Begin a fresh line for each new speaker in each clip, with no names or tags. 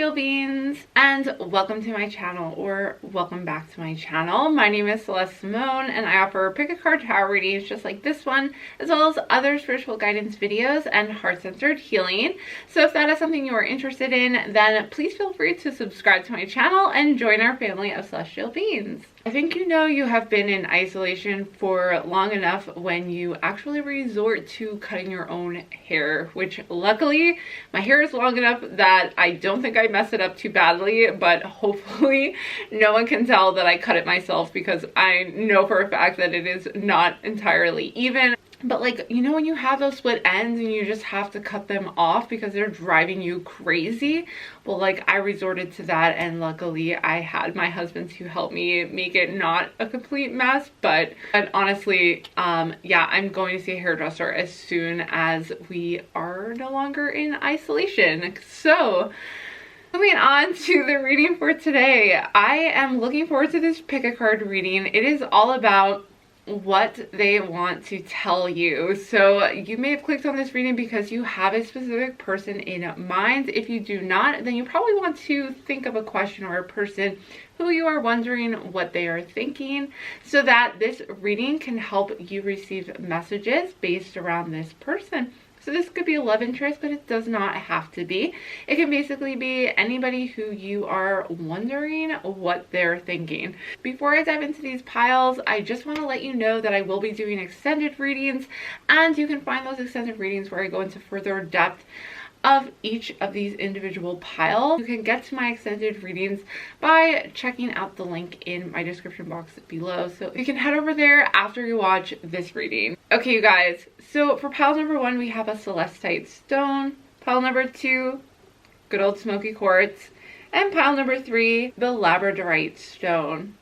Celestial Beans, and welcome to my channel, or welcome back to my channel. My name is Celeste Simone, and I offer pick a card tarot readings just like this one, as well as other spiritual guidance videos and heart-centered healing. So if that is something you are interested in, then please feel free to subscribe to my channel and join our family of Celestial Beans. I think you know you have been in isolation for long enough when you actually resort to cutting your own hair, which luckily my hair is long enough that I don't think I mess it up too badly, but hopefully no one can tell that I cut it myself, because I know for a fact that it is not entirely even. But like, you know, when you have those split ends and you just have to cut them off because they're driving you crazy, well, like, I resorted to that, and luckily I had my husband to help me make it not a complete mess. But honestly, yeah, I'm going to see a hairdresser as soon as we are no longer in isolation. So moving on to the reading for today, I am looking forward to this pick a card reading. It is all about what they want to tell you. So you may have clicked on this reading because you have a specific person in mind. If you do not, then you probably want to think of a question or a person who you are wondering what they are thinking, so that this reading can help you receive messages based around this person. So this could be a love interest, but it does not have to be. It can basically be anybody who you are wondering what they're thinking. Before I dive into these piles, I just want to let you know that I will be doing extended readings, and you can find those extended readings where I go into further depth of each of these individual piles. You can get to my extended readings by checking out the link in my description box below, so you can head over there after you watch this reading. Okay, you guys, so for pile number 1, we have a Celestite stone. Pile number 2, good old Smokey quartz. And pile number 3, the Labradorite stone.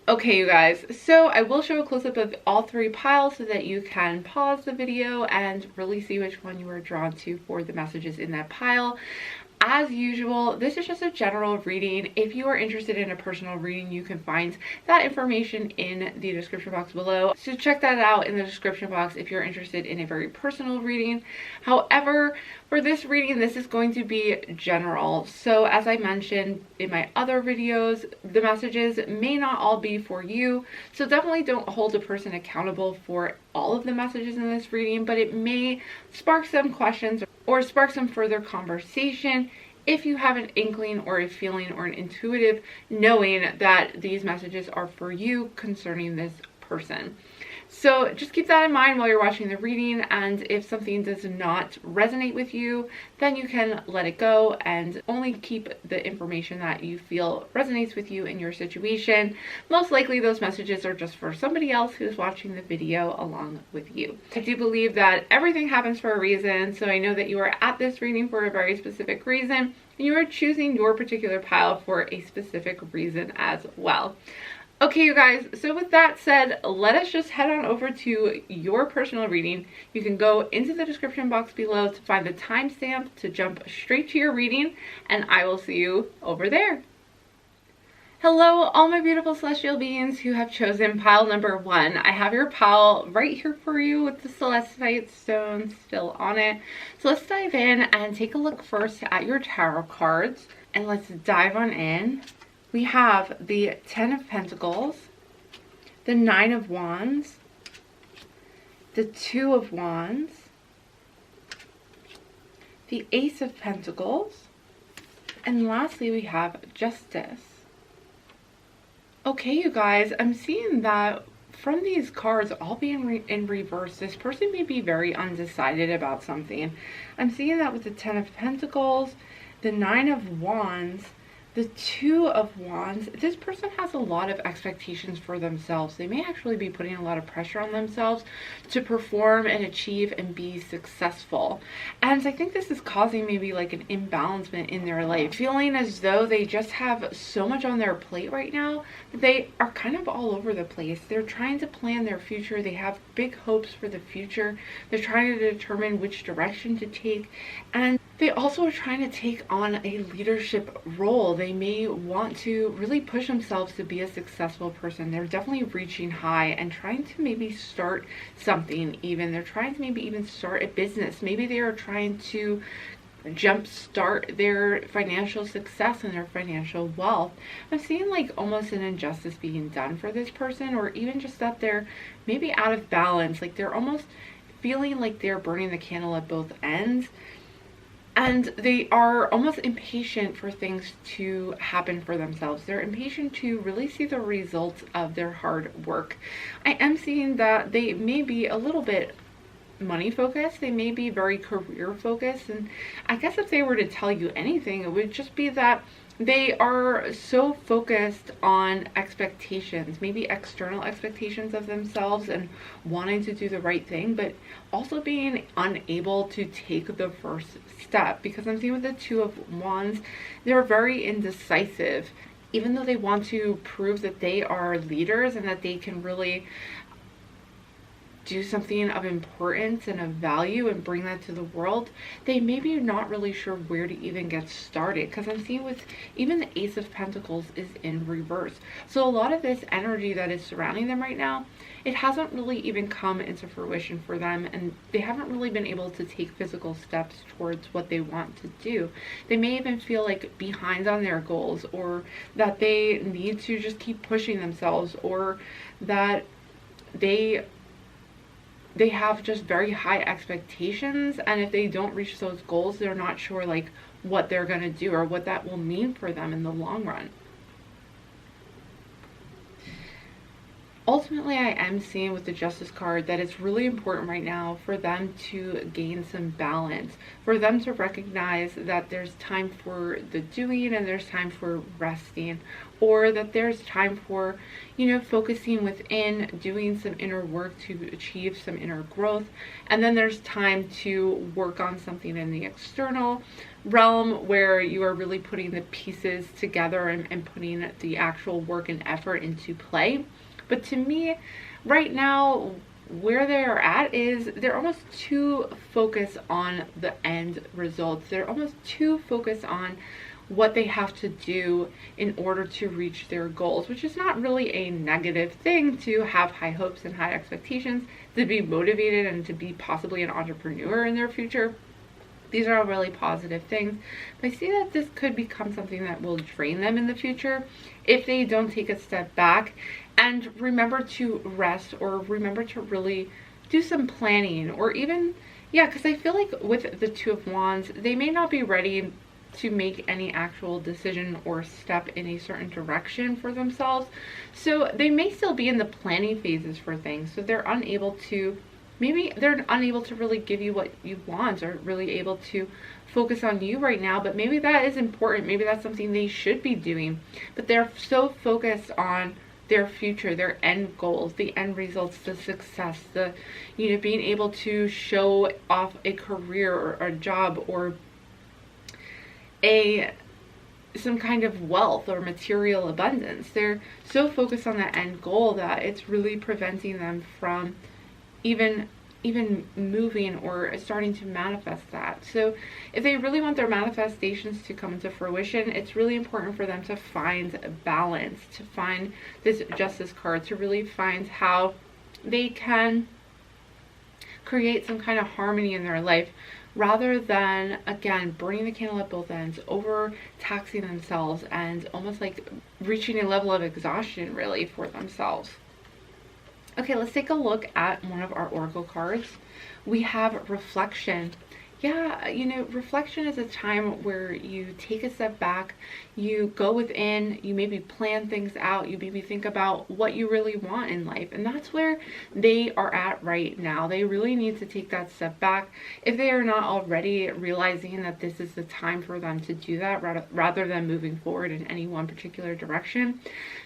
Okay, you guys, so I will show a close-up of all 3 piles so that you can pause the video and really see which one you are drawn to for the messages in that pile. As usual, this is just a general reading. If you are interested in a personal reading, you can find that information in the description box below. So check that out in the description box if you're interested in a very personal reading. However, for this reading, this is going to be general. So as I mentioned in my other videos, the messages may not all be for you. So definitely don't hold a person accountable for all of the messages in this reading, but it may spark some questions or spark some further conversation if you have an inkling or a feeling or an intuitive knowing that these messages are for you concerning this person. So just keep that in mind while you're watching the reading, and if something does not resonate with you, then you can let it go and only keep the information that you feel resonates with you in your situation. Most likely those messages are just for somebody else who's watching the video along with you. I do believe that everything happens for a reason, so I know that you are at this reading for a very specific reason, and you are choosing your particular pile for a specific reason as well. Okay, you guys, so with that said, let us just head on over to your personal reading. You can go into the description box below to find the timestamp to jump straight to your reading, and I will see you over there. Hello, all my beautiful celestial beings who have chosen pile number 1. I have your pile right here for you with the Celestite stone still on it. So let's dive in and take a look first at your tarot cards, and let's dive on in. We have the 10 of Pentacles, the 9 of Wands, the 2 of Wands, the Ace of Pentacles, and lastly we have Justice. Okay, you guys, I'm seeing that from these cards all being in reverse, this person may be very undecided about something. I'm seeing that with the 10 of Pentacles, the 9 of Wands, the 2 of Wands. This person has a lot of expectations for themselves. They may actually be putting a lot of pressure on themselves to perform and achieve and be successful. And I think this is causing maybe like an imbalancement in their life, feeling as though they just have so much on their plate right now that they are kind of all over the place. They're trying to plan their future. They have big hopes for the future. They're trying to determine which direction to take, and they also are trying to take on a leadership role. They may want to really push themselves to be a successful person. They're definitely reaching high and trying to maybe start something even. They're trying to maybe even start a business. Maybe they are trying to jumpstart their financial success and their financial wealth. I'm seeing like almost an injustice being done for this person, or even just that they're maybe out of balance, like they're almost feeling like they're burning the candle at both ends, and they are almost impatient for things to happen for themselves. They're impatient to really see the results of their hard work. I am seeing that they may be a little bit money focused, they may be very career focused, and I guess if they were to tell you anything, it would just be that they are so focused on expectations, maybe external expectations of themselves and wanting to do the right thing, but also being unable to take the first step. Because I'm seeing with the Two of Wands, they're very indecisive, even though they want to prove that they are leaders and that they can really do something of importance and of value and bring that to the world. They maybe are not really sure where to even get started, because I'm seeing with even the Ace of Pentacles is in reverse. So a lot of this energy that is surrounding them right now, it hasn't really even come into fruition for them, and they haven't really been able to take physical steps towards what they want to do. They may even feel like behind on their goals, or that they need to just keep pushing themselves, or that they have just very high expectations, and if they don't reach those goals, they're not sure like what they're going to do or what that will mean for them in the long run. Ultimately, I am seeing with the Justice card that it's really important right now for them to gain some balance, for them to recognize that there's time for the doing and there's time for resting, or that there's time for, you know, focusing within, doing some inner work to achieve some inner growth, and then there's time to work on something in the external realm where you are really putting the pieces together and putting the actual work and effort into play. But to me, right now, where they're at is they're almost too focused on the end results. They're almost too focused on what they have to do in order to reach their goals, which is not really a negative thing to have high hopes and high expectations, to be motivated and to be possibly an entrepreneur in their future. These are all really positive things. But I see that this could become something that will drain them in the future if they don't take a step back and remember to rest, or remember to really do some planning, or even, yeah, because I feel like with the Two of Wands, they may not be ready to make any actual decision or step in a certain direction for themselves. So they may still be in the planning phases for things. So they're unable to, maybe they're unable to really give you what you want, or really able to focus on you right now. But maybe that is important. Maybe that's something they should be doing. But they're so focused on their future, their end goals, the end results, the success, the, you know, being able to show off a career or a job, or some kind of wealth or material abundance. They're so focused on that end goal that it's really preventing them from even moving or starting to manifest that. So if they really want their manifestations to come into fruition, it's really important for them to find balance, to find this Justice card, to really find how they can create some kind of harmony in their life, rather than, again, burning the candle at both ends, overtaxing themselves, and almost like reaching a level of exhaustion really for themselves. Okay, let's take a look at one of our oracle cards. We have reflection. Yeah, you know, reflection is a time where you take a step back, you go within, you maybe plan things out, you maybe think about what you really want in life. And that's where they are at right now. They really need to take that step back. If they are not already realizing that this is the time for them to do that, rather than moving forward in any one particular direction,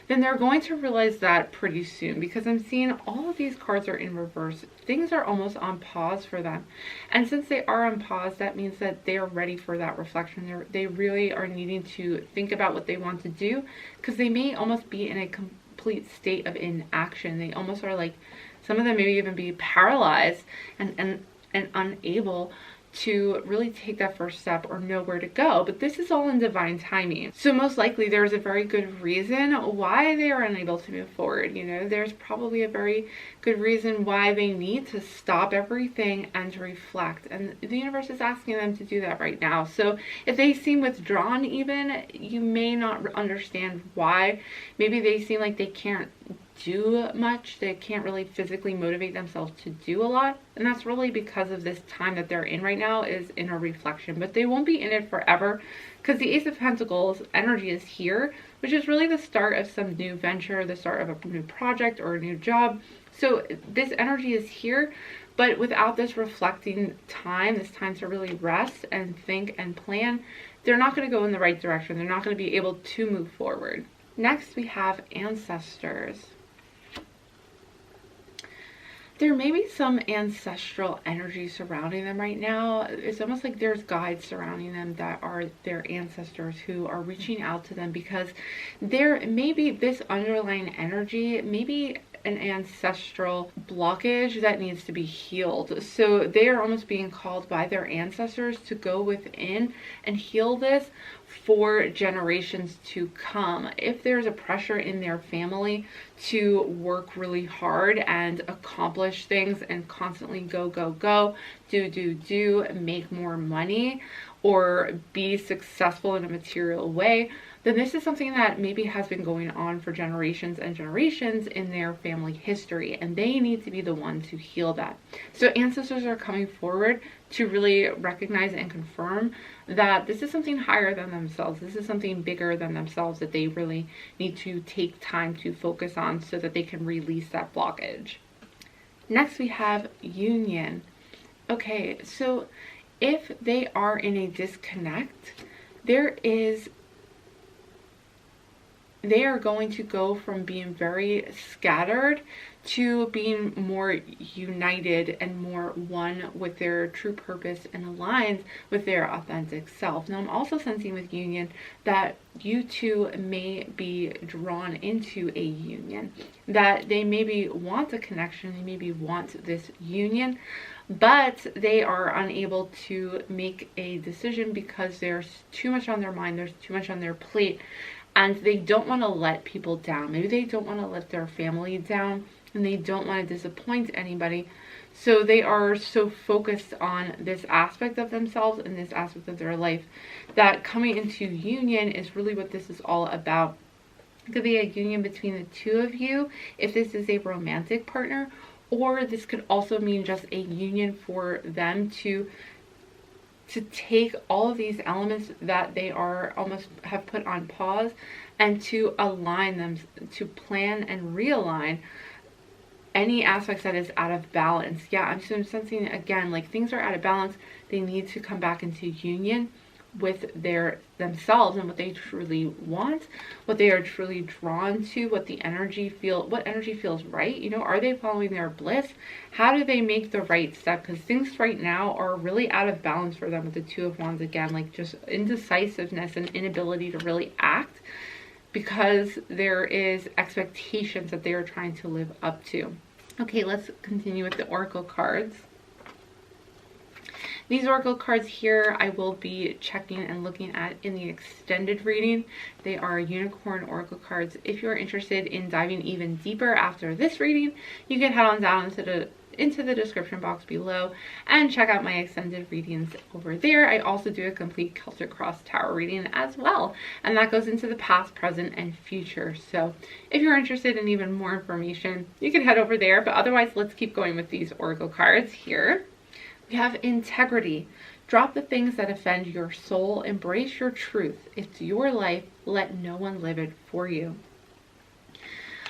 then they're going to realize that pretty soon, because I'm seeing all of these cards are in reverse. Things are almost on pause for them. And since they are on pause, that means that they are ready for that reflection. They really are needing to think about what they want to do, because they may almost be in a complete state of inaction. They almost are like, some of them may even be paralyzed and unable to really take that first step or know where to go. But this is all in divine timing. So most likely there's a very good reason why they are unable to move forward. You know, there's probably a very good reason why they need to stop everything and to reflect. And the universe is asking them to do that right now. So if they seem withdrawn even, you may not understand why. Maybe they seem like they can't do much. They can't really physically motivate themselves to do a lot. And that's really because of this time that they're in right now is inner reflection. But they won't be in it forever, because the Ace of Pentacles energy is here, which is really the start of some new venture, the start of a new project or a new job. So this energy is here, but without this reflecting time, this time to really rest and think and plan, they're not going to go in the right direction. They're not going to be able to move forward. Next, we have ancestors. There may be some ancestral energy surrounding them right now. It's almost like there's guides surrounding them that are their ancestors who are reaching out to them, because there may be this underlying energy, maybe an ancestral blockage that needs to be healed. So they are almost being called by their ancestors to go within and heal this for generations to come. If there's a pressure in their family to work really hard and accomplish things and constantly go, do, make more money or be successful in a material way, then this is something that maybe has been going on for generations and generations in their family history, and they need to be the one to heal that. So ancestors are coming forward to really recognize and confirm that this is something higher than themselves. This is something bigger than themselves that they really need to take time to focus on so that they can release that blockage. Next, we have union. Okay, so if they are in a disconnect, they are going to go from being very scattered to being more united and more one with their true purpose and aligned with their authentic self. Now, I'm also sensing with union that you two may be drawn into a union, that they maybe want a connection, they maybe want this union, but they are unable to make a decision because there's too much on their mind, there's too much on their plate, and they don't want to let people down. Maybe they don't want to let their family down, and they don't want to disappoint anybody. So they are so focused on this aspect of themselves and this aspect of their life that coming into union is really what this is all about. It could be a union between the two of you if this is a romantic partner, or this could also mean just a union for them to take all of these elements that they are almost have put on pause and to align them, to plan and realign any aspects that is out of balance. Yeah, I'm sensing again, like things are out of balance. They need to come back into union with themselves and what they truly want, what they are truly drawn to, what energy feels right. You know, are they following their bliss? How do they make the right step? Because things right now are really out of balance for them with the Two of Wands again, like just indecisiveness and inability to really act because there is expectations that they are trying to live up to. Okay, let's continue with the Oracle cards. These Oracle cards here I will be checking and looking at in the extended reading. They are Unicorn Oracle cards. If you're interested in diving even deeper after this reading, you can head on down into the description box below and check out my extended readings over there. I also do a complete Celtic Cross Tarot reading as well, and that goes into the past, present, and future. So if you're interested in even more information, you can head over there. But otherwise, let's keep going with these Oracle cards here. We have integrity. Drop the things that offend your soul. Embrace your truth. It's your life. Let no one live it for you.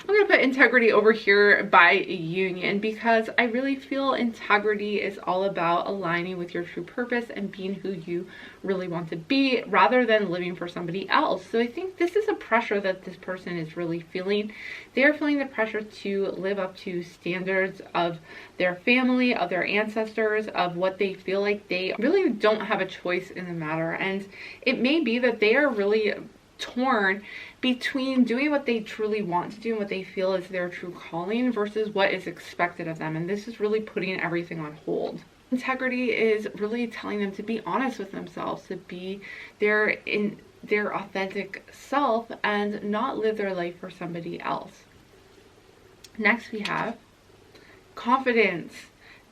I'm going to put integrity over here by union because I really feel integrity is all about aligning with your true purpose and being who you really want to be rather than living for somebody else. So I think this is a pressure that this person is really feeling. They're feeling the pressure to live up to standards of their family, of their ancestors, of what they feel like they really don't have a choice in the matter. And it may be that they are really torn between doing what they truly want to do and what they feel is their true calling versus what is expected of them. And this is really putting everything on hold. Integrity is really telling them to be honest with themselves, to be their authentic self and not live their life for somebody else. Next we have confidence.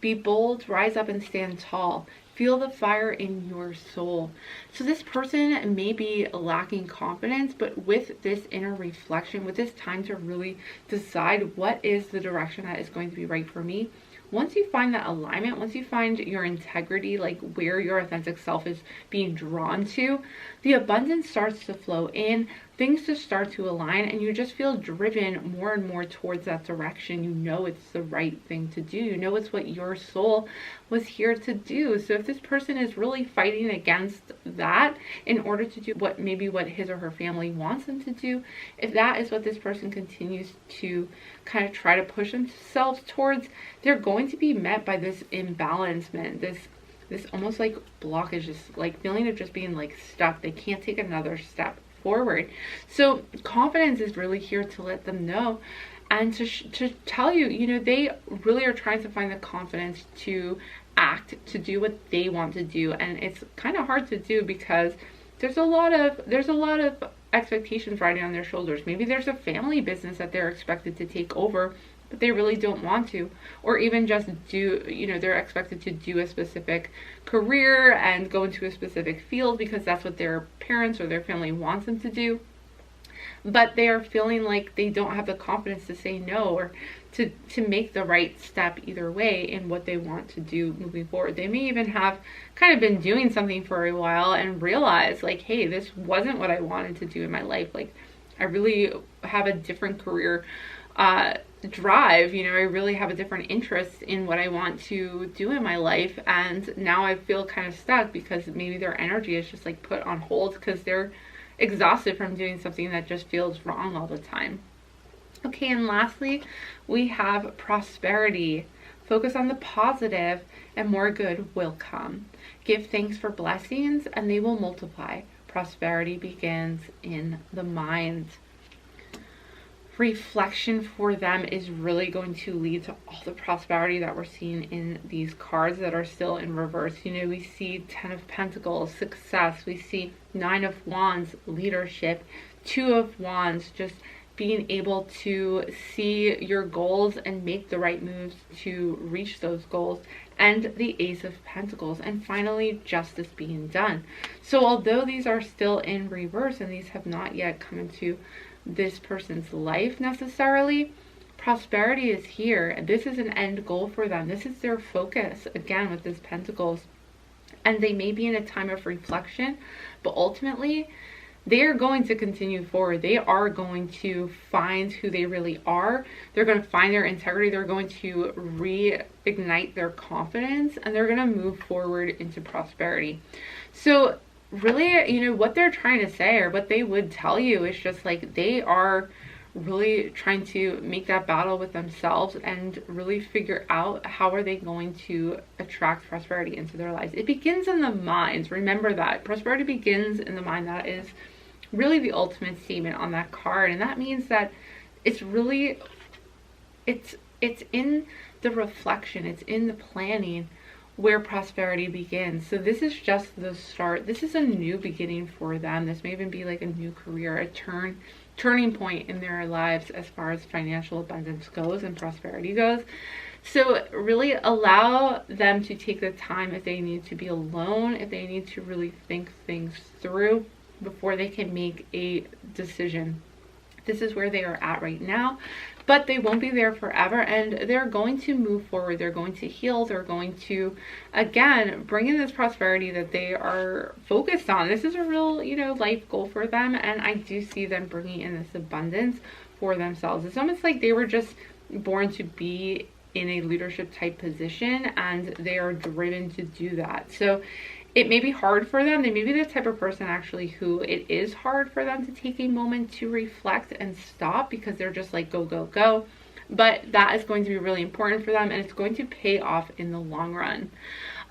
Be bold, rise up and stand tall. Feel the fire in your soul. So this person may be lacking confidence, but with this inner reflection, with this time to really decide what is the direction that is going to be right for me, once you find that alignment, once you find your integrity, like where your authentic self is being drawn to, the abundance starts to flow in, things just start to align, and you just feel driven more and more towards that direction. You know it's the right thing to do. You know it's what your soul was here to do. So if this person is really fighting against that in order to do what his or her family wants them to do, if that is what this person continues to kind of try to push themselves towards, they're going to be met by this imbalancement, this almost like blockage, just like feeling of just being like stuck. They can't take another step forward. So confidence is really here to let them know and to tell you, you know, they really are trying to find the confidence to act, to do what they want to do. And it's kind of hard to do because there's a lot of expectations riding on their shoulders. Maybe there's a family business that they're expected to take over, but they really don't want to, or even just do, you know, they're expected to do a specific career and go into a specific field because that's what their parents or their family wants them to do. But they are feeling like they don't have the confidence to say no, or to make the right step either way in what they want to do moving forward. They may even have kind of been doing something for a while and realize like, hey, this wasn't what I wanted to do in my life. Like, I really have a different career drive, you know, I really have a different interest in what I want to do in my life, and now I feel kind of stuck because maybe their energy is just like put on hold because they're exhausted from doing something that just feels wrong all the time. Okay, and lastly, we have prosperity. Focus on the positive and more good will come. Give thanks for blessings and they will multiply. Prosperity begins in the mind. Reflection for them is really going to lead to all the prosperity that we're seeing in these cards that are still in reverse. You know, we see 10 of Pentacles, success. We see 9 of Wands, leadership. 2 of Wands, just being able to see your goals and make the right moves to reach those goals. And the Ace of Pentacles. And finally, justice being done. So although these are still in reverse and these have not yet come into this person's life necessarily, prosperity is here. This is an end goal for them. This is their focus, again, with this Pentacles. And they may be in a time of reflection, but ultimately they are going to continue forward. They are going to find who they really are. They're going to find their integrity. They're going to reignite their confidence, and they're going to move forward into prosperity. So really, you know, what they're trying to say, or what they would tell you, is just like they are really trying to make that battle with themselves and really figure out how are they going to attract prosperity into their lives. It begins in the mind. Remember that. Prosperity begins in the mind. That is really the ultimate statement on that card. And that means that it's really, it's in the reflection, it's in the planning where prosperity begins. So this is just the start. This is a new beginning for them. This may even be like a new career, a turning point in their lives as far as financial abundance goes and prosperity goes. So really allow them to take the time if they need to be alone, if they need to really think things through before they can make a decision. This is where they are at right now, but they won't be there forever, and they're going to move forward. They're going to heal. They're going to, again, bring in this prosperity that they are focused on. This is a real, you know, life goal for them, and I do see them bringing in this abundance for themselves. It's almost like they were just born to be in a leadership type position, and they are driven to do that. So it may be hard for them. They may be the type of person actually who it is hard for them to take a moment to reflect and stop, because they're just like go, go, go. But that is going to be really important for them, and it's going to pay off in the long run.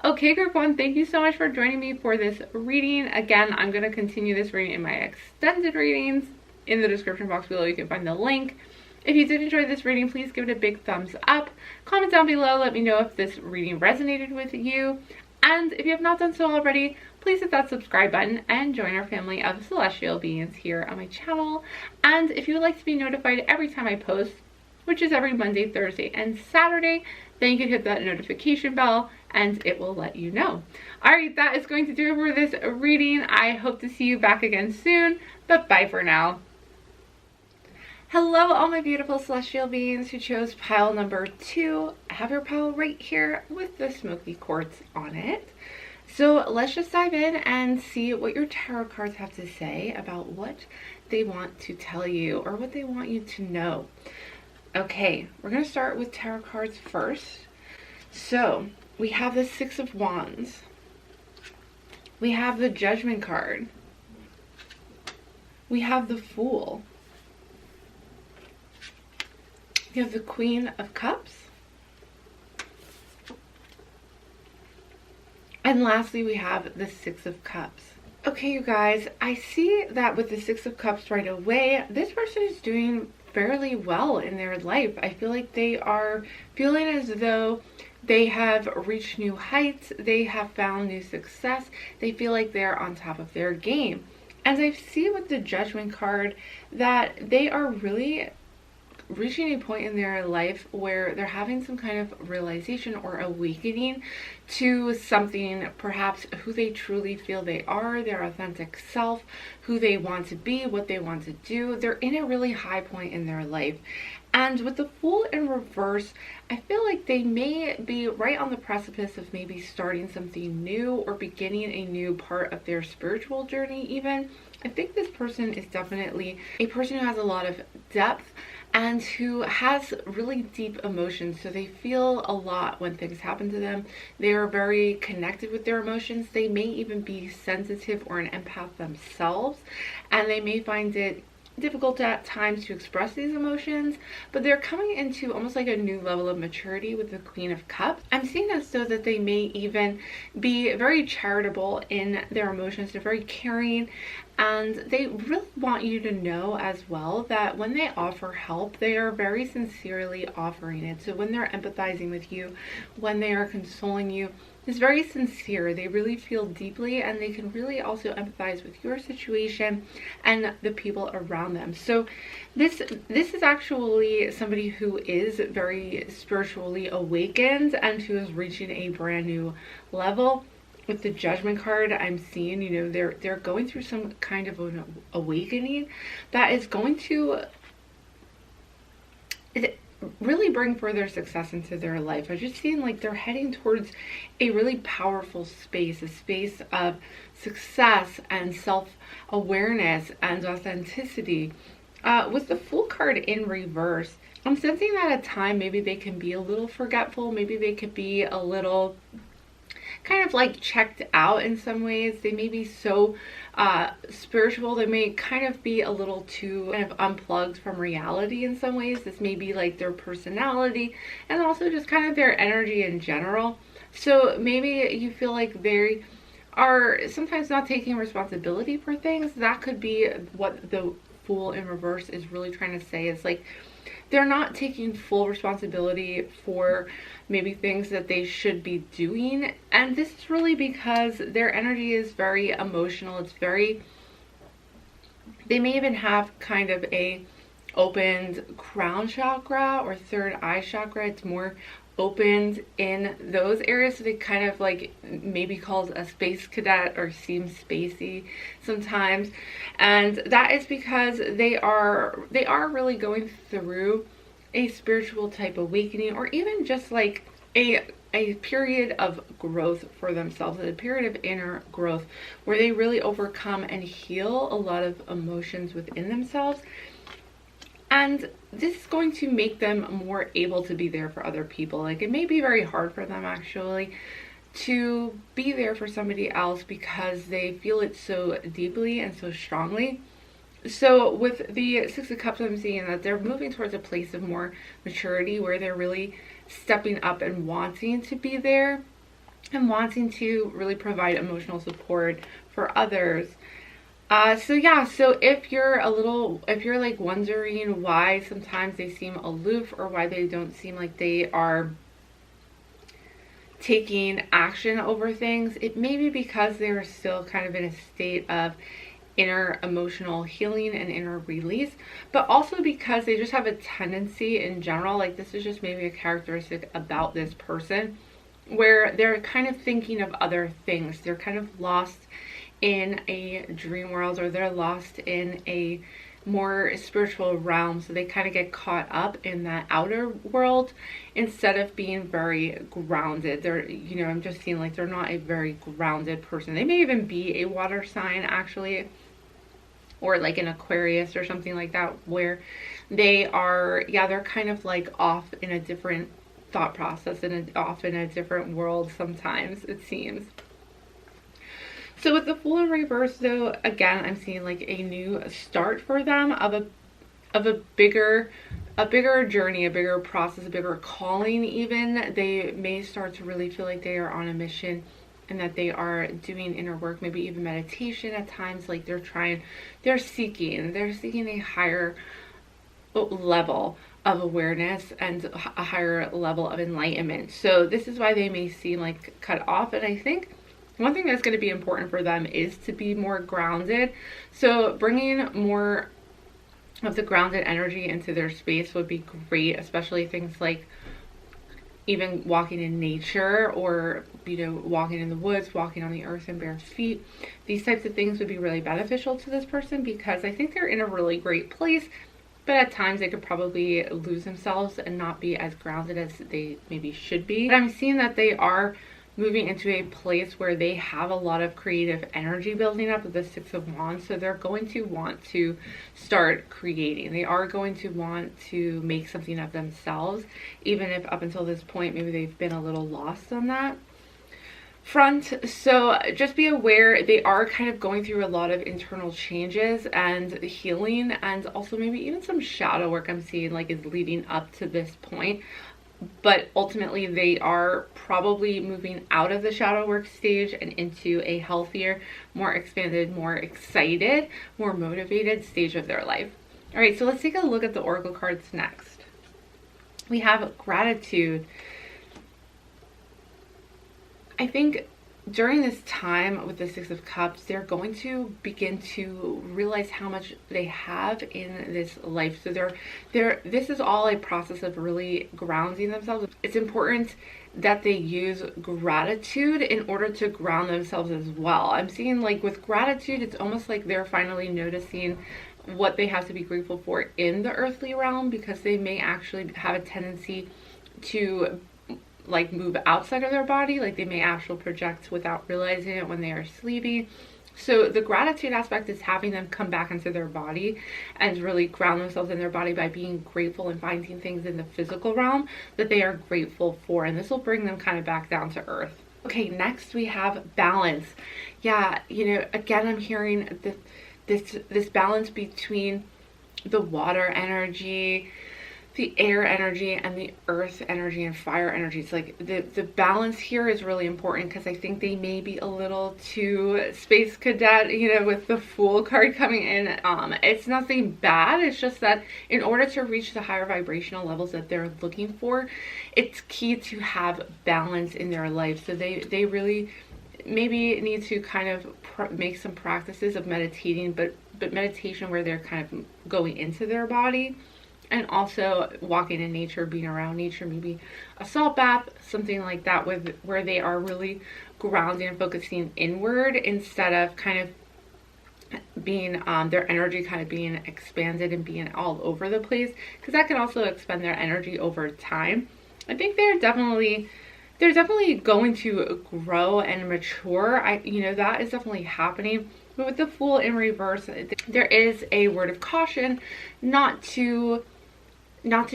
Okay, group 1, thank you so much for joining me for this reading. Again, I'm going to continue this reading in my extended readings. In the description box below, you can find the link. If you did enjoy this reading, please give it a big thumbs up. Comment down below, let me know if this reading resonated with you. And if you have not done so already, please hit that subscribe button and join our family of celestial beings here on my channel. And if you would like to be notified every time I post, which is every Monday, Thursday, and Saturday, then you can hit that notification bell and it will let you know. Alright, that is going to do it for this reading. I hope to see you back again soon, but bye for now. Hello, all my beautiful celestial beings who chose pile number 2. I have your pile right here with the Smokey Quartz on it. So let's just dive in and see what your tarot cards have to say about what they want to tell you or what they want you to know. Okay, we're going to start with tarot cards first. So we have the Six of Wands. We have the Judgment card. We have the Fool. We have the Queen of Cups. And lastly, we have the Six of Cups. Okay, you guys, I see that with the Six of Cups right away, this person is doing fairly well in their life. I feel like they are feeling as though they have reached new heights. They have found new success. They feel like they're on top of their game. And I see with the Judgment card that they are really reaching a point in their life where they're having some kind of realization or awakening to something, perhaps who they truly feel they are, their authentic self, who they want to be, what they want to do. They're in a really high point in their life. And with the Fool in reverse, I feel like they may be right on the precipice of maybe starting something new or beginning a new part of their spiritual journey even. I think this person is definitely a person who has a lot of depth and who has really deep emotions. So they feel a lot when things happen to them. They are very connected with their emotions. They may even be sensitive or an empath themselves, and they may find it difficult at times to express these emotions, but they're coming into almost like a new level of maturity with the Queen of Cups. I'm seeing as though that they may even be very charitable in their emotions. They're very caring, and they really want you to know as well that when they offer help, they are very sincerely offering it. So when they're empathizing with you, when they are consoling you, it's very sincere. They really feel deeply, and they can really also empathize with your situation and the people around them. So this is actually somebody who is very spiritually awakened and who is reaching a brand new level. With the Judgment card, I'm seeing, you know, they're going through some kind of an awakening that is going to really bring further success into their life. I'm just seeing like they're heading towards a really powerful space, a space of success and self-awareness and authenticity. With the Fool card in reverse, I'm sensing that at time maybe they can be a little forgetful, maybe they could be a little kind of like checked out in some ways. They may be so spiritual, they may kind of be a little too kind of unplugged from reality in some ways. This may be like their personality and also just kind of their energy in general. So maybe you feel like they are sometimes not taking responsibility for things. That could be what the Fool in reverse is really trying to say. Is like they're not taking full responsibility for maybe things that they should be doing, and this is really because their energy is very emotional. It's very, they may even have kind of a opened crown chakra or third eye chakra. It's more opened in those areas, so they kind of like maybe called a space cadet or seem spacey sometimes, and that is because they are really going through a spiritual type awakening, or even just like a period of growth for themselves, a period of inner growth where they really overcome and heal a lot of emotions within themselves. And this is going to make them more able to be there for other people. Like, it may be very hard for them actually to be there for somebody else because they feel it so deeply and so strongly. So with the Six of Cups, I'm seeing that they're moving towards a place of more maturity where they're really stepping up and wanting to be there and wanting to really provide emotional support for others. So yeah, so if you're like wondering why sometimes they seem aloof or why they don't seem like they are taking action over things, it may be because they're still kind of in a state of inner emotional healing and inner release, but also because they just have a tendency in general, like this is just maybe a characteristic about this person, where they're kind of thinking of other things. They're kind of lost in a dream world, or they're lost in a more spiritual realm, so they kind of get caught up in that outer world instead of being very grounded. They're, you know, I'm just seeing like they're not a very grounded person. They may even be a water sign actually, or like an Aquarius or something like that, where they are, yeah, they're kind of like off in a different thought process and off in a different world sometimes, it seems. So with the Fool in reverse though, again, I'm seeing like a new start for them of a bigger journey, a bigger process, a bigger calling even. They may start to really feel like they are on a mission and that they are doing inner work, maybe even meditation at times. Like they're seeking a higher level of awareness and a higher level of enlightenment. So this is why they may seem like cut off. And I think one thing that's going to be important for them is to be more grounded. So bringing more of the grounded energy into their space would be great, especially things like even walking in nature, or, you know, walking in the woods, walking on the earth in bare feet. These types of things would be really beneficial to this person, because I think they're in a really great place, but at times they could probably lose themselves and not be as grounded as they maybe should be. But I'm seeing that they are moving into a place where they have a lot of creative energy building up with the Six of Wands. So they're going to want to start creating. They are going to want to make something of themselves, even if up until this point maybe they've been a little lost on that front. So just be aware, they are kind of going through a lot of internal changes and healing, and also maybe even some shadow work I'm seeing like is leading up to this point. But ultimately they are probably moving out of the shadow work stage and into a healthier, more expanded, more excited, more motivated stage of their life. All right, so let's take a look at the oracle cards next. We have gratitude. I think during this time with the Six of Cups, they're going to begin to realize how much they have in this life. So this is all a process of really grounding themselves. It's important that they use gratitude in order to ground themselves as well. I'm seeing like with gratitude, it's almost like they're finally noticing what they have to be grateful for in the earthly realm, because they may actually have a tendency to like move outside of their body, like they may actually project without realizing it when they are sleeping. So the gratitude aspect is having them come back into their body and really ground themselves in their body by being grateful and finding things in the physical realm that they are grateful for, and this will bring them kind of back down to earth. Okay, next we have balance. Yeah, you know, again, I'm hearing this balance between the water energy, the air energy, and the earth energy and fire energy. It's like the balance here is really important, because I think they may be a little too space cadet, you know, with the Fool card coming in. It's nothing bad, it's just that in order to reach the higher vibrational levels that they're looking for, it's key to have balance in their life. So they really maybe need to kind of make some practices of meditating, but meditation where they're kind of going into their body, and also walking in nature, being around nature, maybe a salt bath, something like that, where they are really grounding and focusing inward instead of kind of being their energy kind of being expanded and being all over the place, because that can also expend their energy over time. I think they're definitely going to grow and mature. You know, that is definitely happening. But with the Fool in reverse, there is a word of caution not to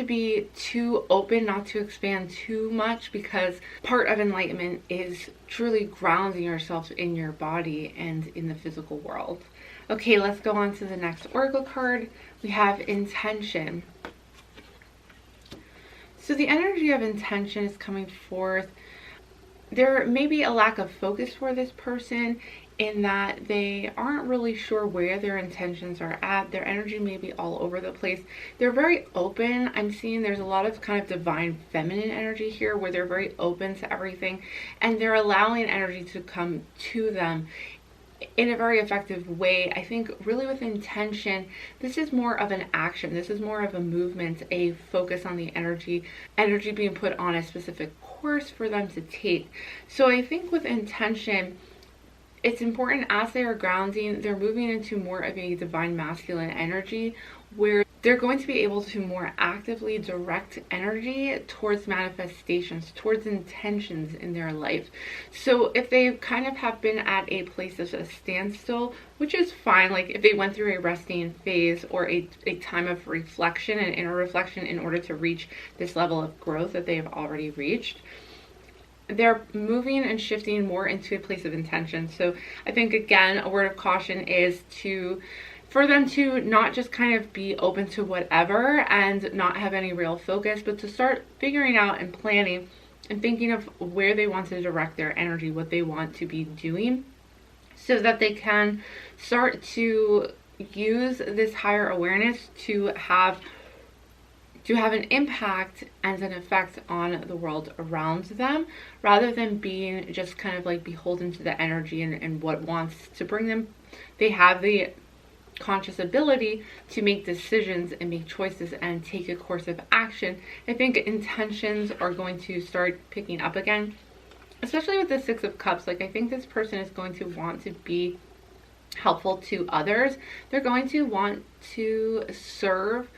be too open, not to expand too much, because part of enlightenment is truly grounding yourself in your body and in the physical world. Okay, let's go on to the next oracle card. We have intention. So the energy of intention is coming forth. There may be a lack of focus for this person in that they aren't really sure where their intentions are at. Their energy may be all over the place. They're very open. I'm seeing there's a lot of kind of divine feminine energy here where they're very open to everything, and they're allowing energy to come to them in a very effective way. I think really with intention, this is more of an action. This is more of a movement, a focus on the energy being put on a specific course for them to take. So I think with intention, it's important as they are grounding, they're moving into more of a divine masculine energy where they're going to be able to more actively direct energy towards manifestations, towards intentions in their life. So if they kind of have been at a place of a standstill, which is fine, like if they went through a resting phase or a time of reflection and inner reflection in order to reach this level of growth that they have already reached, they're moving and shifting more into a place of intention. So I think, again, a word of caution is for them to not just kind of be open to whatever and not have any real focus, but to start figuring out and planning and thinking of where they want to direct their energy, what they want to be doing, so that they can start to use this higher awareness to have an impact and an effect on the world around them, rather than being just kind of like beholden to the energy and what wants to bring them. They have the conscious ability to make decisions and make choices and take a course of action. I think intentions are going to start picking up again, especially with the Six of Cups. Like, I think this person is going to want to be helpful to others. They're going to want to serve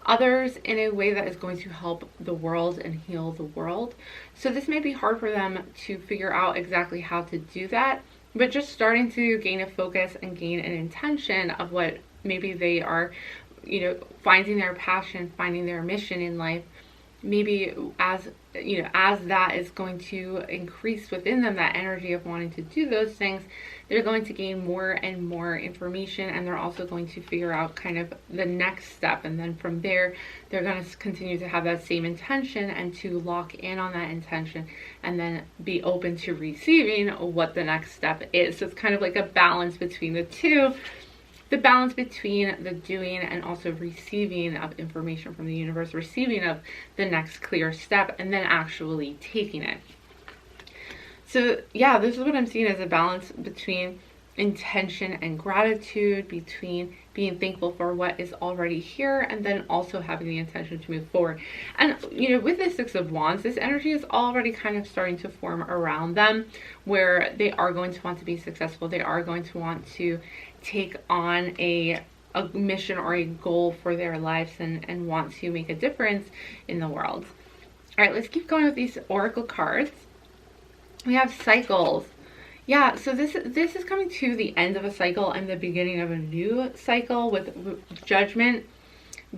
others in a way that is going to help the world and heal the world. So this may be hard for them to figure out exactly how to do that, but just starting to gain a focus and gain an intention of what maybe they are, finding their passion, finding their mission in life. Maybe as that is going to increase within them, that energy of wanting to do those things, they're going to gain more and more information, and they're also going to figure out kind of the next step. And then from there, they're going to continue to have that same intention and to lock in on that intention and then be open to receiving what the next step is. So it's kind of like a balance between the two. The balance between the doing and also receiving of information from the universe, receiving of the next clear step, and then actually taking it. So yeah, this is what I'm seeing as a balance between intention and gratitude, between being thankful for what is already here and then also having the intention to move forward. And with the Six of Wands, this energy is already kind of starting to form around them, where they are going to want to be successful. They are going to want to take on a mission or a goal for their lives and want to make a difference in the world. All right, let's keep going with these oracle cards. We have cycles. Yeah, so this is coming to the end of a cycle and the beginning of a new cycle, with Judgment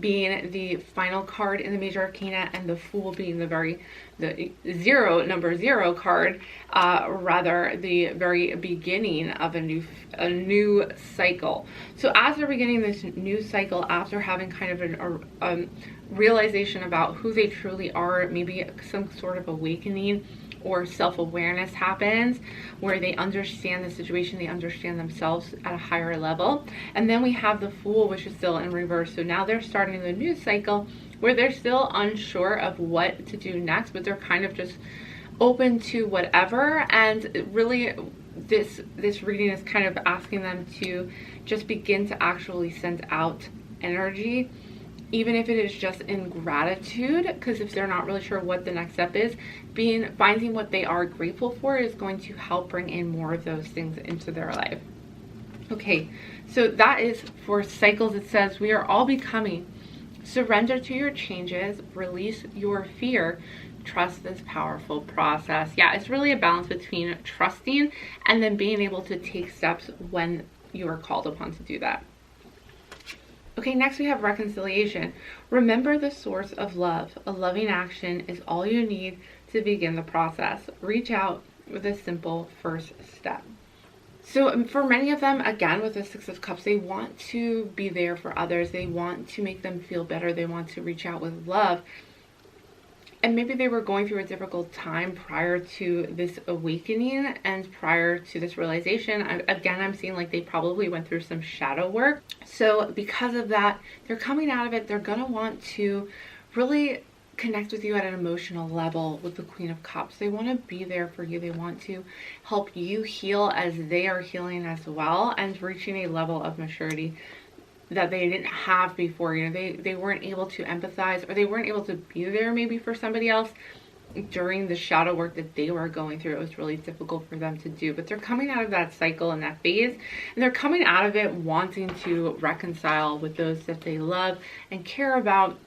being the final card in the major arcana and the Fool being the number zero card, rather the very beginning of a new cycle. So as they're beginning this new cycle, after having kind of a realization about who they truly are, maybe some sort of awakening or self-awareness happens where they understand the situation, they understand themselves at a higher level. And then we have the Fool, which is still in reverse. So now they're starting the new cycle where they're still unsure of what to do next, but they're kind of just open to whatever. And really this reading is kind of asking them to just begin to actually send out energy, even if it is just in gratitude, because if they're not really sure what the next step is, finding what they are grateful for is going to help bring in more of those things into their life. Okay, so that is for cycles. It says, we are all becoming. Surrender to your changes, release your fear, trust this powerful process. Yeah, it's really a balance between trusting and then being able to take steps when you are called upon to do that. Okay, next we have reconciliation. Remember the source of love. A loving action is all you need to begin the process. Reach out with a simple first step. So for many of them, again, with the Six of Cups, they want to be there for others. They want to make them feel better. They want to reach out with love. And maybe they were going through a difficult time prior to this awakening and prior to this realization. I'm seeing like they probably went through some shadow work. So because of that, they're coming out of it. They're going to want to really connect with you at an emotional level with the Queen of Cups. They want to be there for you. They want to help you heal as they are healing as well, and reaching a level of maturity that they didn't have before. You know, they weren't able to empathize, or they weren't able to be there maybe for somebody else during the shadow work that they were going through. It was really difficult for them to do, but they're coming out of that cycle and that phase, and they're coming out of it wanting to reconcile with those that they love and care about,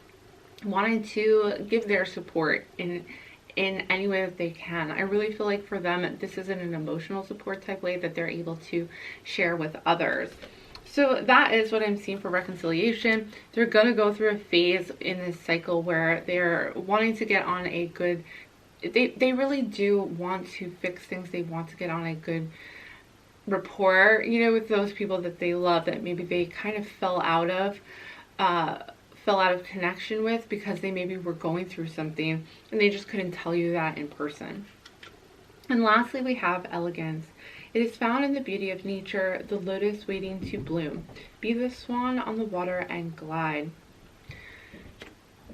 wanting to give their support in any way that they can. I really feel like for them, this isn't an emotional support type way that they're able to share with others. So that is what I'm seeing for reconciliation. They're going to go through a phase in this cycle where they're wanting to get on a good, they really do want to fix things. They want to get on a good rapport, you know, with those people that they love, that maybe they kind of fell out of connection with because they maybe were going through something and they just couldn't tell you that in person. And lastly, we have elegance. It is found in the beauty of nature, the lotus waiting to bloom. Be the swan on the water and glide.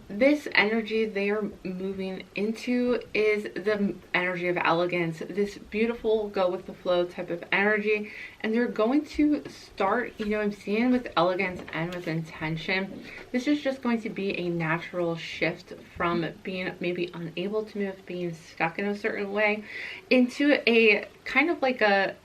This energy they are moving into is the energy of elegance, this beautiful go with the flow type of energy. And they're going to start, you know, I'm seeing with elegance and with intention. This is just going to be a natural shift from being maybe unable to move, being stuck in a certain way, into a kind of like a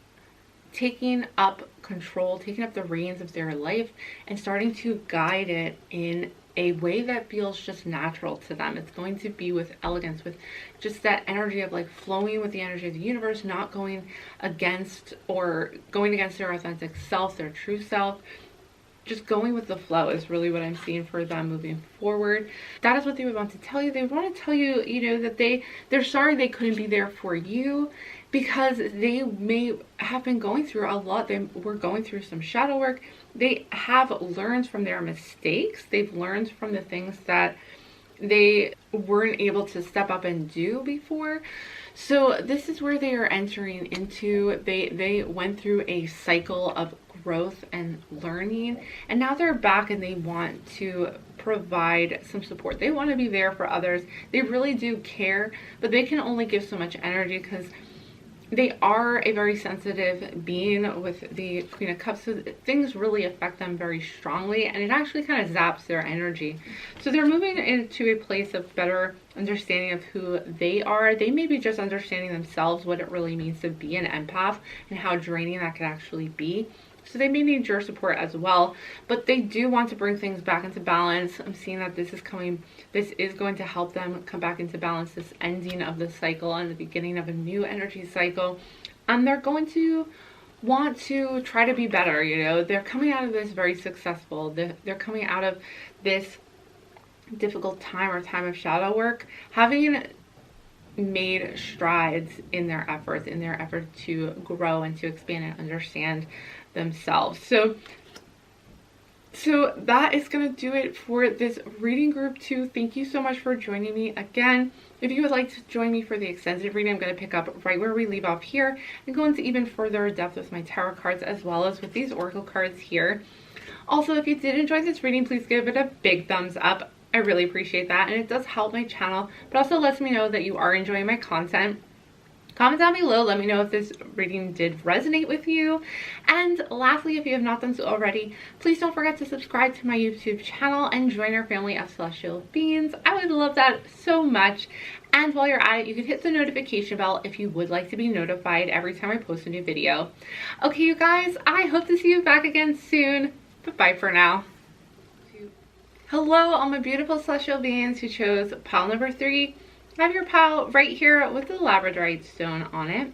taking up control, taking up the reins of their life and starting to guide it in a way that feels just natural to them. It's going to be with elegance, with just that energy of like flowing with the energy of the universe, not going against or going against their authentic self, their true self. Just going with the flow is really what I'm seeing for them moving forward. That is what they would want to tell you. They would want to tell you, you know, that they're sorry they couldn't be there for you, because they may have been going through a lot. They were going through some shadow work. They have learned from their mistakes. They've learned from the things that they weren't able to step up and do before. So this is where they are entering into, they went through a cycle of growth and learning, and now they're back and they want to provide some support. They want to be there for others. They really do care, but they can only give so much energy because they are a very sensitive being with the Queen of Cups, so things really affect them very strongly, and it actually kind of zaps their energy. So they're moving into a place of better understanding of who they are. They may be just understanding themselves, what it really means to be an empath and how draining that could actually be. So they may need your support as well, but they do want to bring things back into balance. I'm seeing that this is going to help them come back into balance, this ending of the cycle and the beginning of a new energy cycle. And they're going to want to try to be better, you know. They're coming out of this very successful. They're coming out of this difficult time or time of shadow work, having made strides in their efforts, to grow and to expand and understand themselves. So that is going to do it for this reading group 2. Thank you so much for joining me again. If you would like to join me for the extended reading, I'm going to pick up right where we leave off here and go into even further depth with my tarot cards as well as with these oracle cards here. Also, if you did enjoy this reading, please give it a big thumbs up. I really appreciate that, and it does help my channel, but also lets me know that you are enjoying my content. Comment down below, let me know if this reading did resonate with you. And lastly, if you have not done so already, please don't forget to subscribe to my YouTube channel and join our family of celestial beings. I would love that so much. And while you're at it, you can hit the notification bell if you would like to be notified every time I post a new video. Okay, you guys, I hope to see you back again soon. Bye for now. Hello, all my beautiful celestial beings who chose pile number 3. I have your pile right here with the Labradorite stone on it.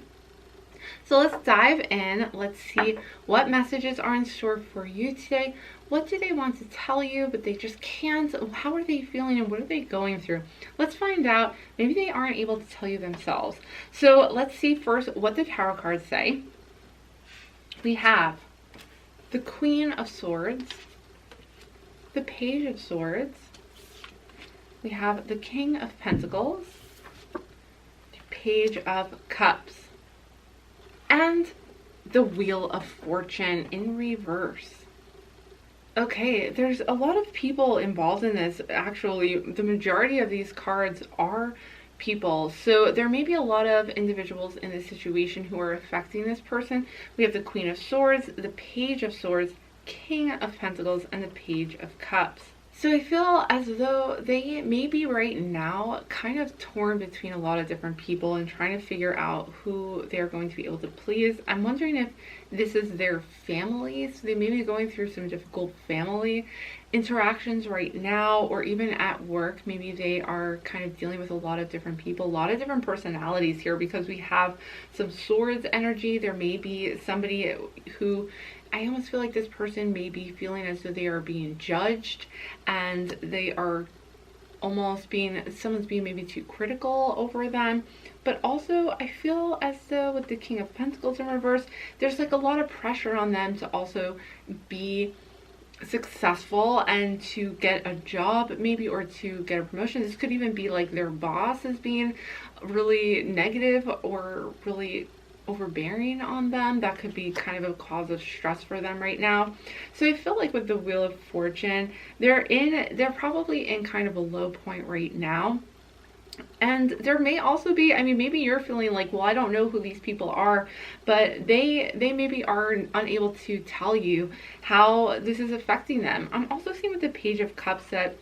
So let's dive in. Let's see what messages are in store for you today. What do they want to tell you, but they just can't? How are they feeling and what are they going through? Let's find out. Maybe they aren't able to tell you themselves. So let's see first what the tarot cards say. We have the Queen of Swords, the Page of Swords, we have the King of Pentacles, the Page of Cups, and the Wheel of Fortune in reverse. Okay, there's a lot of people involved in this. Actually, the majority of these cards are people. So there may be a lot of individuals in this situation who are affecting this person. We have the Queen of Swords, the Page of Swords, King of Pentacles, and the Page of Cups. So I feel as though they may be right now kind of torn between a lot of different people and trying to figure out who they're going to be able to please. I'm wondering if this is their family. So they may be going through some difficult family interactions right now, or even at work. Maybe they are kind of dealing with a lot of different people, a lot of different personalities here, because we have some swords energy. There may be somebody who, I almost feel like this person may be feeling as though they are being judged, and they are almost being, someone's being maybe too critical over them. But also I feel as though with the King of Pentacles in reverse, there's like a lot of pressure on them to also be successful and to get a job maybe, or to get a promotion. This could even be like their boss is being really negative or really overbearing on them. That could be kind of a cause of stress for them right now. So I feel like with the Wheel of Fortune, they're probably in kind of a low point right now. And there may also be, I mean, maybe you're feeling like, well, I don't know who these people are, but they maybe are unable to tell you how this is affecting them. I'm also seeing with the Page of Cups that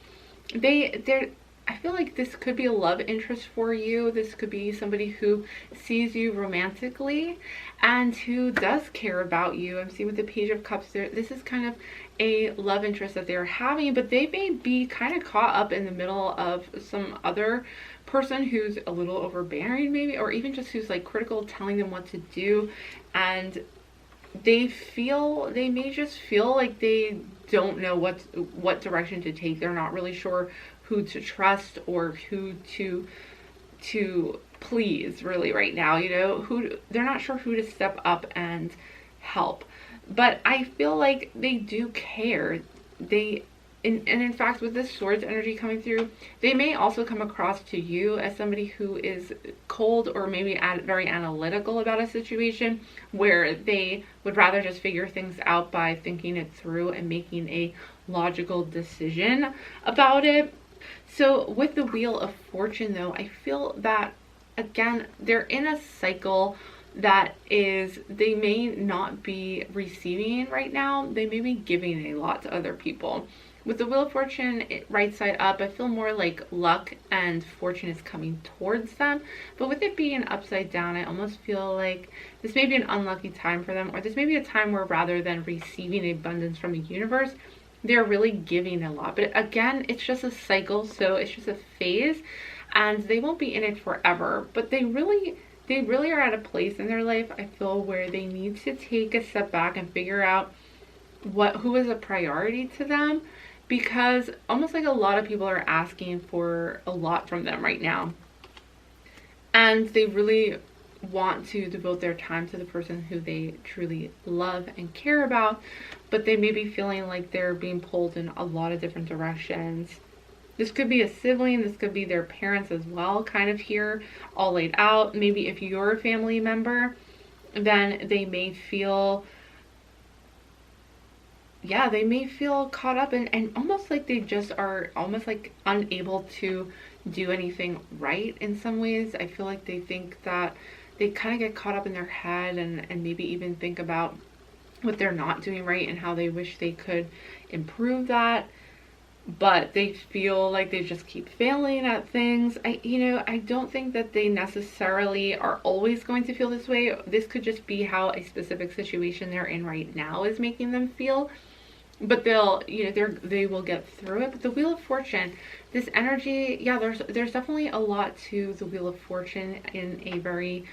I feel like this could be a love interest for you. This could be somebody who sees you romantically and who does care about you. I'm seeing with the Page of Cups there, this is kind of a love interest that they're having, but they may be kind of caught up in the middle of some other person who's a little overbearing maybe, or even just who's like critical, telling them what to do, and they may just feel like they don't know what direction to take. They're not really sure who to trust or who to please really right now, you know, they're not sure who to step up and help. But I feel like they do care. And in fact, with this Swords energy coming through, they may also come across to you as somebody who is cold or maybe very analytical about a situation, where they would rather just figure things out by thinking it through and making a logical decision about it. So with the Wheel of Fortune though, I feel that again, they're in a cycle that is, they may not be receiving right now. They may be giving a lot to other people. With the Wheel of Fortune right side up, I feel more like luck and fortune is coming towards them. But with it being upside down, I almost feel like this may be an unlucky time for them, or this may be a time where rather than receiving abundance from the universe, they're really giving a lot. But again, it's just a cycle, so it's just a phase, and they won't be in it forever. But they really are at a place in their life, I feel, where they need to take a step back and figure out who is a priority to them, because almost like a lot of people are asking for a lot from them right now, and they really want to devote their time to the person who they truly love and care about, but they may be feeling like they're being pulled in a lot of different directions. This could be a sibling, this could be their parents as well, kind of here all laid out. Maybe if you're a family member, then they may feel, yeah, they may feel caught up and almost like they just are almost like unable to do anything right in some ways. I feel like they think that they kind of get caught up in their head and maybe even think about what they're not doing right and how they wish they could improve that. But they feel like they just keep failing at things. I don't think that they necessarily are always going to feel this way. This could just be how a specific situation they're in right now is making them feel. But they will get through it. But the Wheel of Fortune, this energy, yeah, there's definitely a lot to the Wheel of Fortune in a very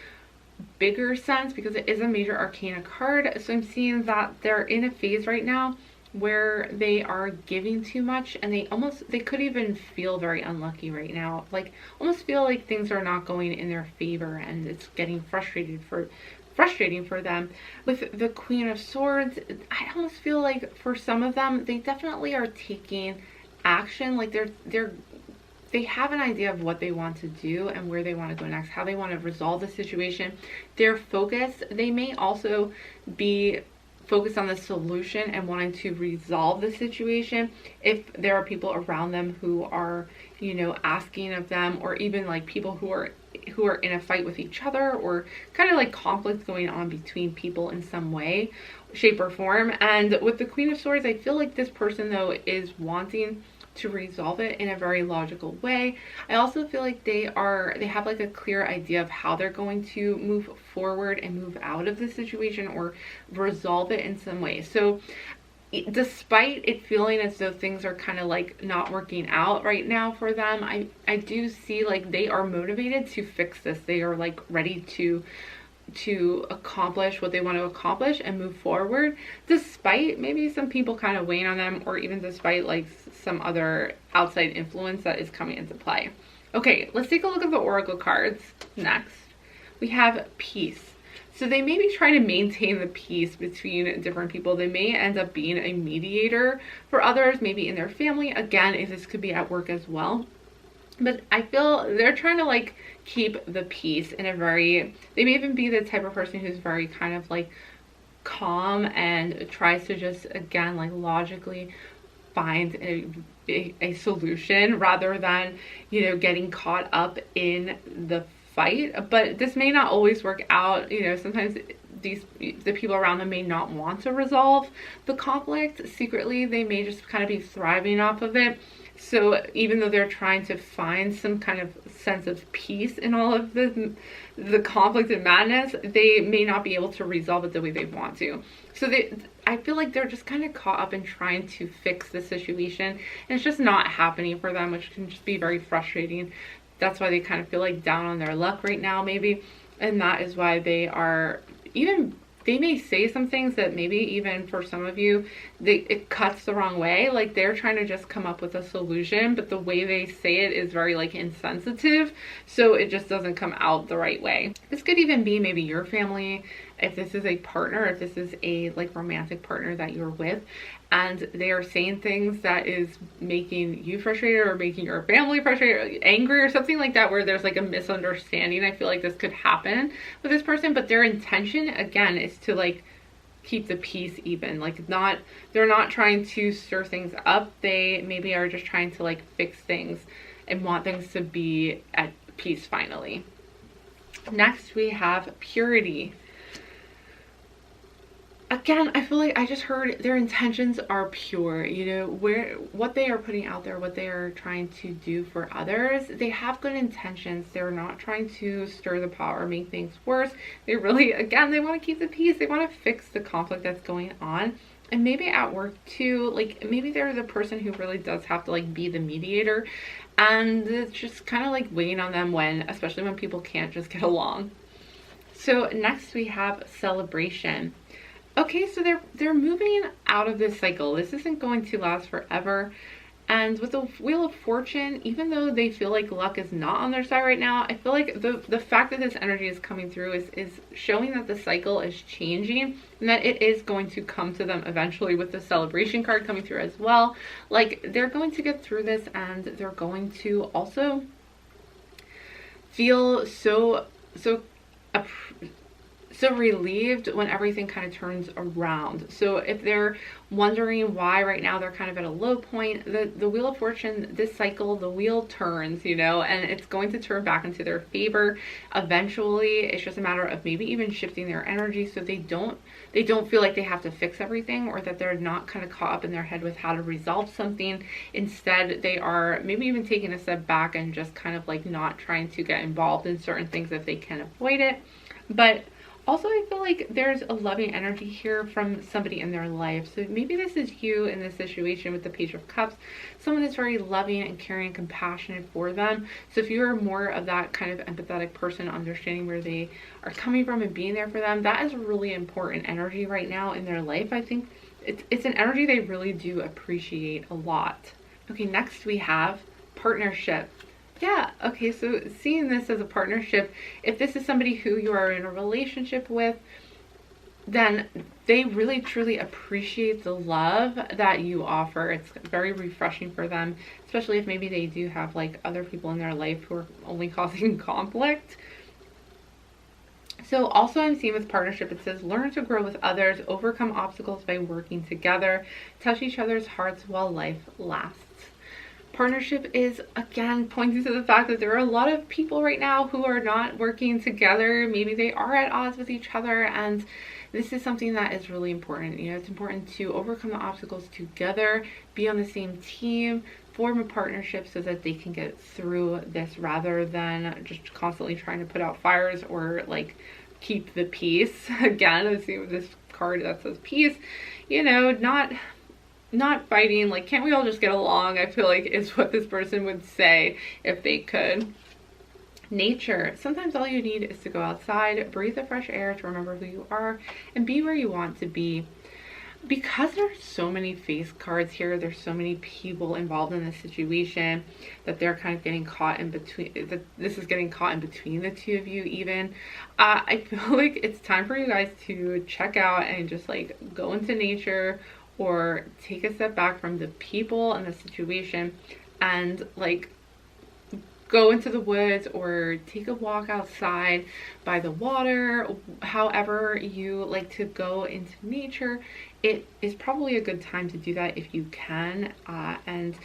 bigger sense, because it is a major arcana card. So I'm seeing that they're in a phase right now where they are giving too much, and they could even feel very unlucky right now, like almost feel like things are not going in their favor, and it's getting frustrating for them. With the Queen of Swords, I almost feel like for some of them, they definitely are taking action, like they they have an idea of what they want to do and where they want to go next, how they want to resolve the situation. Their focus, they may also be focused on the solution and wanting to resolve the situation if there are people around them who are, you know, asking of them, or even like people who are in a fight with each other, or kind of like conflict going on between people in some way, shape, or form. And with the Queen of Swords, I feel like this person though is wanting to resolve it in a very logical way. I also feel like they have like a clear idea of how they're going to move forward and move out of the situation or resolve it in some way. So despite it feeling as though things are kind of like not working out right now for them, I do see like they are motivated to fix this. They are like ready to accomplish what they want to accomplish and move forward, despite maybe some people kind of weighing on them, or even despite like some other outside influence that is coming into play. Okay, let's take a look at the oracle cards next. We have peace. So they may be trying to maintain the peace between different people. They may end up being a mediator for others, maybe in their family. Again, if this could be at work as well. But I feel they're trying to like keep the peace in a very, they may even be the type of person who's very kind of like calm and tries to just, again, like logically find a solution rather than, you know, getting caught up in the fight. But this may not always work out. You know, sometimes the people around them may not want to resolve the conflict secretly. They may just kind of be thriving off of it. So even though they're trying to find some kind of sense of peace in all of the conflict and madness, they may not be able to resolve it the way they want to. So I feel like they're just kind of caught up in trying to fix the situation, and it's just not happening for them, which can just be very frustrating. That's why they kind of feel like down on their luck right now, maybe. And that is why they are they may say some things that maybe even for some of you, it cuts the wrong way. Like they're trying to just come up with a solution, but the way they say it is very like insensitive. So it just doesn't come out the right way. This could even be maybe your family. If this is a partner, if this is a like romantic partner that you're with, and they are saying things that is making you frustrated or making your family frustrated, or angry, or something like that, where there's like a misunderstanding. I feel like this could happen with this person, but their intention again is to like keep the peace even. Like they're not trying to stir things up. They maybe are just trying to like fix things and want things to be at peace finally. Next we have purity. Again, I feel like I just heard their intentions are pure. You know, what they are putting out there, what they are trying to do for others, they have good intentions. They're not trying to stir the pot or make things worse. They really, again, they want to keep the peace. They want to fix the conflict that's going on. And maybe at work too, like maybe they're the person who really does have to like be the mediator, and it's just kind of like waiting on them especially when people can't just get along. So next we have celebration. Okay, so they're moving out of this cycle. This isn't going to last forever. And with the Wheel of Fortune, even though they feel like luck is not on their side right now, I feel like the fact that this energy is coming through is showing that the cycle is changing and that it is going to come to them eventually, with the Celebration card coming through as well. Like they're going to get through this, and they're going to also feel so relieved when everything kind of turns around. So if they're wondering why right now they're kind of at a low point, the Wheel of Fortune, this cycle, the wheel turns, you know, and it's going to turn back into their favor eventually. It's just a matter of maybe even shifting their energy so they don't feel like they have to fix everything, or that they're not kind of caught up in their head with how to resolve something. Instead, they are maybe even taking a step back and just kind of like not trying to get involved in certain things if they can avoid it. But also, I feel like there's a loving energy here from somebody in their life. So maybe this is you in this situation with the Page of Cups, someone that's very loving and caring and compassionate for them. So if you're more of that kind of empathetic person, understanding where they are coming from and being there for them, that is a really important energy right now in their life. I think it's an energy they really do appreciate a lot. Okay, next we have partnership. Yeah, okay, so seeing this as a partnership, if this is somebody who you are in a relationship with, then they really truly appreciate the love that you offer. It's very refreshing for them, especially if maybe they do have like other people in their life who are only causing conflict. So also I'm seeing with partnership, it says learn to grow with others, overcome obstacles by working together, touch each other's hearts while life lasts. Partnership is, again, pointing to the fact that there are a lot of people right now who are not working together. Maybe they are at odds with each other, and this is something that is really important. You know, it's important to overcome the obstacles together, be on the same team, form a partnership so that they can get through this rather than just constantly trying to put out fires or like keep the peace. Again, I see with this card that says peace, you know, not fighting. Like, can't we all just get along? I feel like is what this person would say if they could. Nature. Sometimes all you need is to go outside, breathe the fresh air, to remember who you are and be where you want to be. Because there's so many face cards here, there's so many people involved in this situation that they're kind of getting caught in between, that this is getting caught in between the two of you even. I feel like it's time for you guys to check out and just like go into nature or take a step back from the people and the situation and like go into the woods or take a walk outside by the water. However you like to go into nature, it is probably a good time to do that if you can. And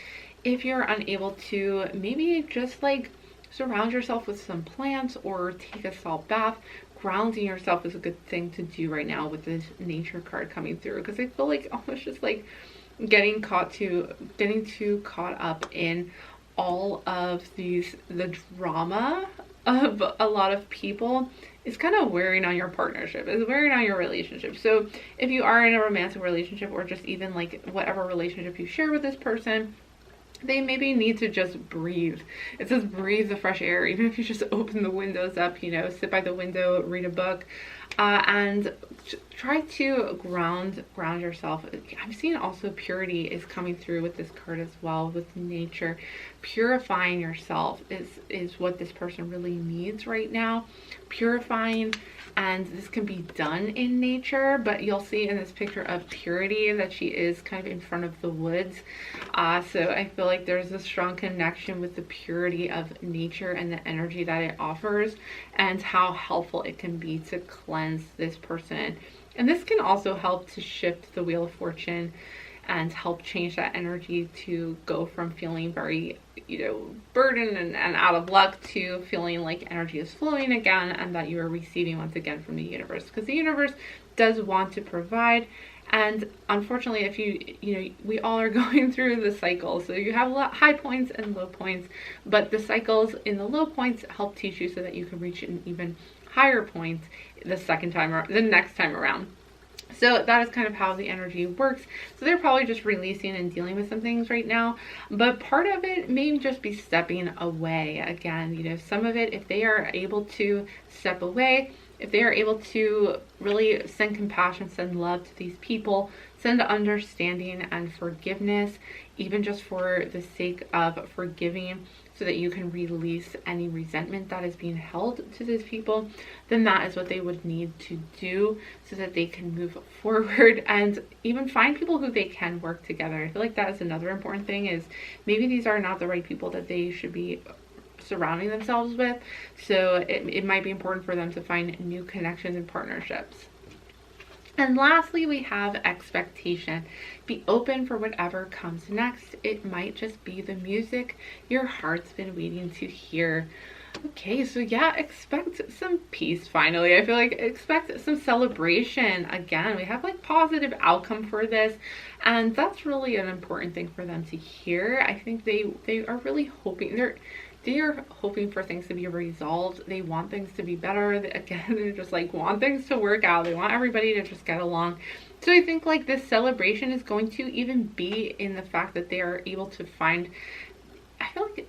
if you're unable to, maybe just like surround yourself with some plants or take a salt bath. Grounding yourself is a good thing to do right now with this nature card coming through, because I feel like almost just like getting too caught up in all of the drama of a lot of people is kind of wearing on your partnership, is wearing on your relationship. So if you are in a romantic relationship or just even like whatever relationship you share with this person, they maybe need to just breathe. It says breathe the fresh air. Even if you just open the windows up, you know, sit by the window, read a book, and try to ground yourself. I'm seeing also purity is coming through with this card as well, with nature. Purifying yourself is what this person really needs right now. Purifying, and this can be done in nature, but you'll see in this picture of purity that she is kind of in front of the woods. So I feel like there's a strong connection with the purity of nature and the energy that it offers and how helpful it can be to cleanse this person. And this can also help to shift the wheel of fortune and help change that energy to go from feeling very, you know, burdened and out of luck to feeling like energy is flowing again and that you are receiving once again from the universe, because the universe does want to provide. And unfortunately, if you know, we all are going through the cycle, so you have a lot high points and low points, but the cycles in the low points help teach you so that you can reach an even higher point the next time around. So that is kind of how the energy works. So they're probably just releasing and dealing with some things right now, but part of it may just be stepping away. Again, you know, some of it, if they are able to step away, if they are able to really send compassion, send love to these people, send understanding and forgiveness, even just for the sake of forgiving, so that you can release any resentment that is being held to these people, then that is what they would need to do so that they can move forward and even find people who they can work together. I feel like that is another important thing, is maybe these are not the right people that they should be surrounding themselves with. So it might be important for them to find new connections and partnerships. And lastly, we have expectation. Be open for whatever comes next. It might just be the music your heart's been waiting to hear. Okay, so yeah, expect some peace finally. I feel like expect some celebration. Again, we have like positive outcome for this, and that's really an important thing for them to hear. I think they are really hoping, they are hoping for things to be resolved. They want things to be better. Again, they just like want things to work out. They want everybody to just get along. So I think like this celebration is going to even be in the fact that they are able to find, I feel like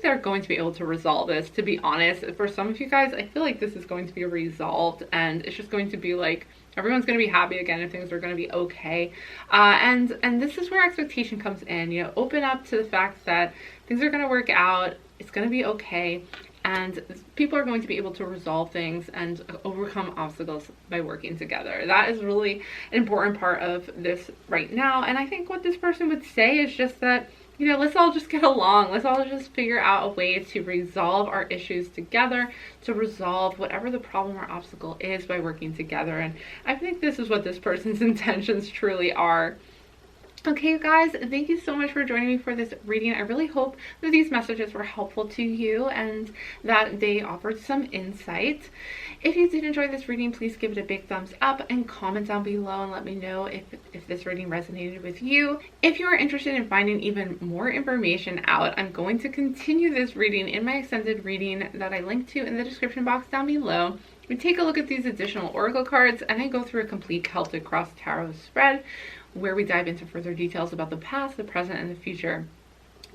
they're going to be able to resolve this, to be honest. For some of you guys, I feel like this is going to be resolved, and it's just going to be like everyone's going to be happy again, and things are going to be okay. And this is where expectation comes in. You know, open up to the fact that things are going to work out. It's going to be okay. and people are going to be able to resolve things and overcome obstacles by working together. That is really an important part of this right now. And I think what this person would say is just that, you know, let's all just get along. Let's all just figure out a way to resolve our issues together, to resolve whatever the problem or obstacle is by working together. And I think this is what this person's intentions truly are. Okay, you guys, thank you so much for joining me for this reading. I really hope that these messages were helpful to you and that they offered some insight. If you did enjoy this reading, please give it a big thumbs up and comment down below and let me know if this reading resonated with you. If you are interested in finding even more information out, I'm going to continue this reading in my extended reading that I link to in the description box down below. We take a look at these additional oracle cards and I go through a complete Celtic Cross Tarot spread where we dive into further details about the past, the present, and the future.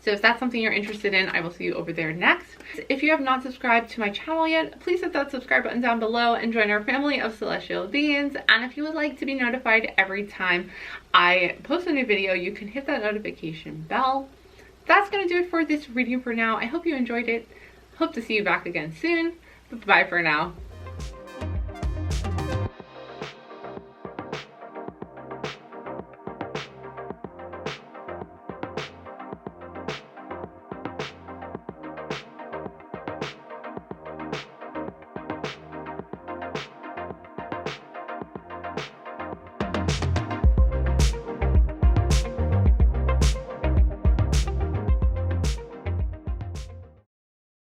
So if that's something you're interested in, I will see you over there next. If you have not subscribed to my channel yet, please hit that subscribe button down below and join our family of celestial beings. And if you would like to be notified every time I post a new video, you can hit that notification bell. That's going to do it for this reading for now. I hope you enjoyed it. Hope to see you back again soon. Bye for now.